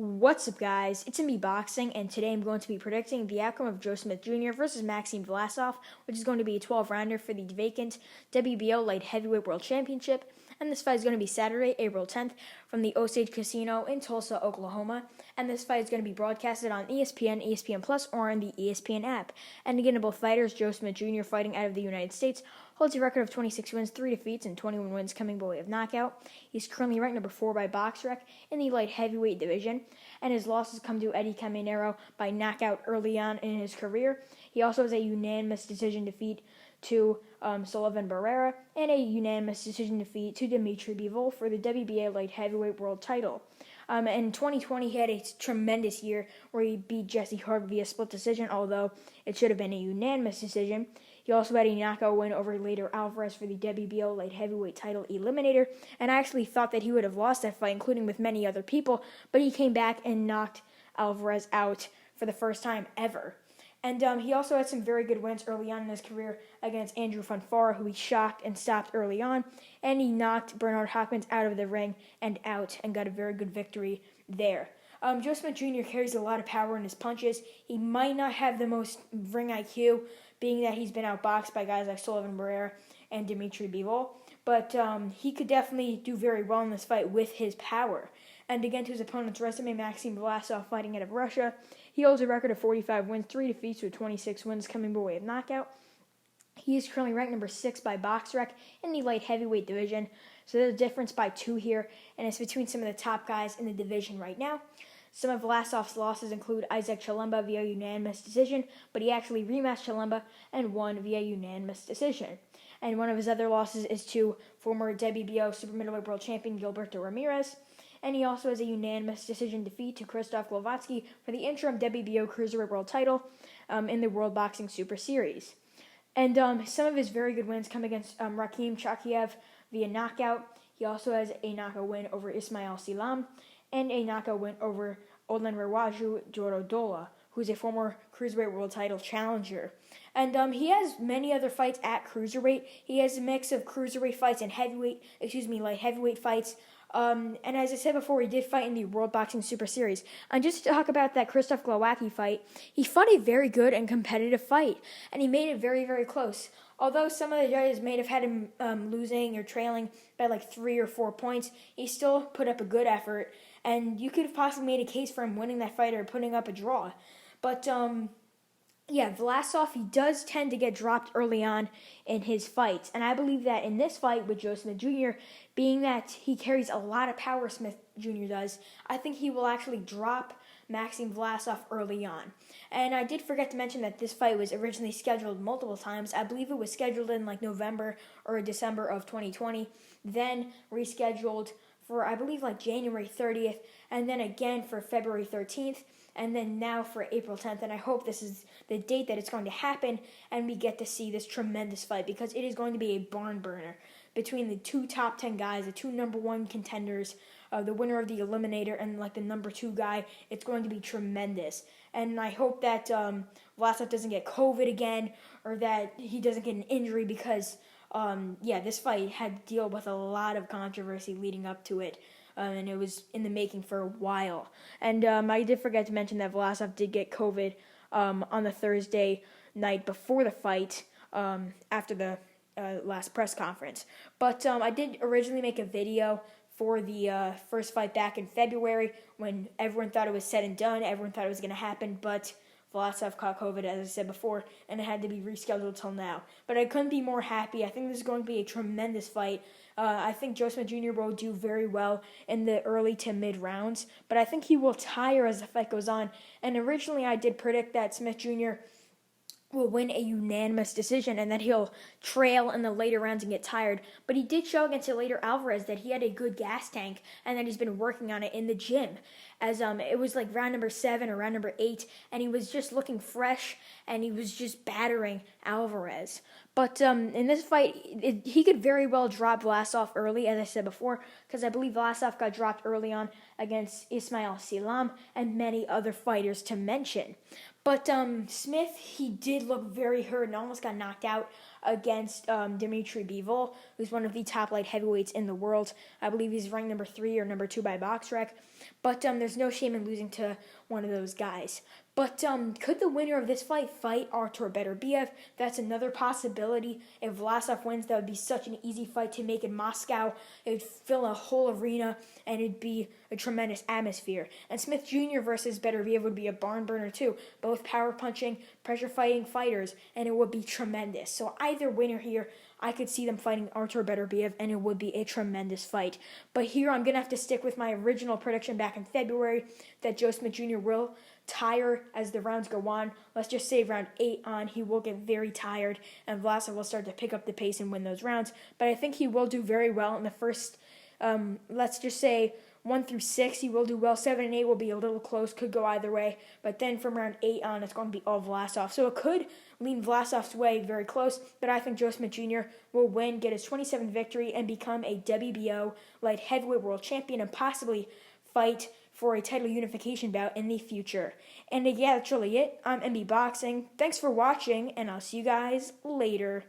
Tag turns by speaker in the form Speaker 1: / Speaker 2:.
Speaker 1: What's up, guys? It's me Boxing, and today I'm going to be predicting the outcome of Joe Smith Jr. versus Maxim Vlasov, which is going to be a 12-rounder for the vacant WBO Light Heavyweight World Championship. And this fight is going to be Saturday, April 10th, from the Osage Casino in Tulsa, Oklahoma. And this fight is going to be broadcasted on ESPN, ESPN Plus, or on the ESPN app. And again, both fighters, Joe Smith Jr., fighting out of the United States, holds a record of 26 wins, 3 defeats, and 21 wins coming by way of knockout. He's currently ranked number 4 by BoxRec in the light heavyweight division, and his losses come to Eddie Caminero by knockout early on in his career. He also has a unanimous decision defeat to Sullivan Barrera, and a unanimous decision defeat to Dimitri Bivol for the WBA light heavyweight world title. In 2020, he had a tremendous year where he beat Jesse Hart via split decision, although it should have been a unanimous decision. He also had a knockout win over Later Alvarez for the WBO light heavyweight title eliminator, and I actually thought that he would have lost that fight, including with many other people, but he came back and knocked Alvarez out for the first time ever. And he also had some very good wins early on in his career against Andrew Fonfara, who he shocked and stopped early on, and he knocked Bernard Hopkins out of the ring and out and got a very good victory there. Joe Smith Jr. carries a lot of power in his punches. He might not have the most ring IQ, being that he's been outboxed by guys like Sullivan Barrera and Dimitri Bivol, but he could definitely do very well in this fight with his power. And again, to his opponent's resume, Maxim Vlasov, fighting out of Russia, he holds a record of 45 wins, 3 defeats, with 26 wins coming by way of knockout. He is currently ranked number 6 by BoxRec in the light heavyweight division, so there's a difference by 2 here, and it's between some of the top guys in the division right now. Some of Vlasov's losses include Isaac Chilemba via unanimous decision, but he actually rematched Chilemba and won via unanimous decision. And one of his other losses is to former WBO super middleweight world champion Gilberto Ramirez. And he also has a unanimous decision defeat to Krzysztof Glowacki for the interim WBO Cruiserweight World title in the World Boxing Super Series. And some of his very good wins come against Rakhim Chakiev via knockout. He also has a knockout win over Ismail Silam and a knockout win over Odlan Rewaju Jorodola, who's a former Cruiserweight World title challenger. And he has many other fights at Cruiserweight. He has a mix of Cruiserweight fights and light heavyweight fights. And as I said before, he did fight in the World Boxing Super Series. And just to talk about that Krzysztof Glowacki fight, he fought a very good and competitive fight, and he made it very, very close. Although some of the judges may have had him losing or trailing by like 3 or 4 points, he still put up a good effort, and you could have possibly made a case for him winning that fight or putting up a draw. But Vlasov, he does tend to get dropped early on in his fights. And I believe that in this fight with Joe Smith Jr., being that he carries a lot of power, Smith Jr. does, I think he will actually drop Maxim Vlasov early on. And I did forget to mention that this fight was originally scheduled multiple times. I believe it was scheduled in like November or December of 2020, then rescheduled for, I believe, like January 30th, and then again for February 13th, and then now for April 10th. And I hope this is the date that it's going to happen, and we get to see this tremendous fight, because it is going to be a barn burner between the 2 top 10 guys, the 2 number 1 contenders, the winner of the eliminator, and like the number 2 guy. It's going to be tremendous. And I hope that Vlasov doesn't get COVID again, or that he doesn't get an injury, because this fight had to deal with a lot of controversy leading up to it, and it was in the making for a while. And I did forget to mention that Vlasov did get COVID on the Thursday night before the fight, after the last press conference. But I did originally make a video for the first fight back in February, when everyone thought it was said and done, everyone thought it was going to happen, but Vlasov caught COVID, as I said before, and it had to be rescheduled till now. But I couldn't be more happy. I think this is going to be a tremendous fight. I think Joe Smith Jr. will do very well in the early to mid rounds, but I think he will tire as the fight goes on. And originally I did predict that Smith Jr. will win a unanimous decision and that he'll trail in the later rounds and get tired. But he did show against Later Alvarez that he had a good gas tank and that he's been working on it in the gym. As it was like round number 7 or round number 8, and he was just looking fresh, and he was just battering Alvarez. But in this fight, he could very well drop Vlasov early, as I said before, because I believe Vlasov got dropped early on against Ismail Silam and many other fighters to mention. But Smith, he did look very hurt and almost got knocked out against Dimitri Bivol, who's one of the top light heavyweights in the world. I believe he's ranked number 3 or number 2 by BoxRec. But there's no shame in losing to one of those guys. But could the winner of this fight Artur Beterbiev? That's another possibility. If Vlasov wins, that would be such an easy fight to make in Moscow. It would fill a whole arena, and it'd be a tremendous atmosphere. And Smith Jr. versus Beterbiev would be a barn burner too. Both power punching, pressure fighting fighters, and it would be tremendous. So either winner here, I could see them fighting Artur Beterbiev, and it would be a tremendous fight. But here I'm going to have to stick with my original prediction back in February that Joe Smith Jr. will tire as the rounds go on. Let's just say round 8 on, he will get very tired, and Vlasov will start to pick up the pace and win those rounds. But I think he will do very well in the first, let's just say, 1 through 6, he will do well. 7 and 8 will be a little close, could go either way. But then from round 8 on, it's going to be all Vlasov. So it could lean Vlasov's way very close, but I think Joe Smith Jr. will win, get his 27th victory, and become a WBO light heavyweight world champion and possibly fight for a title unification bout in the future. And yeah, that's really it. I'm MB Boxing. Thanks for watching, and I'll see you guys later.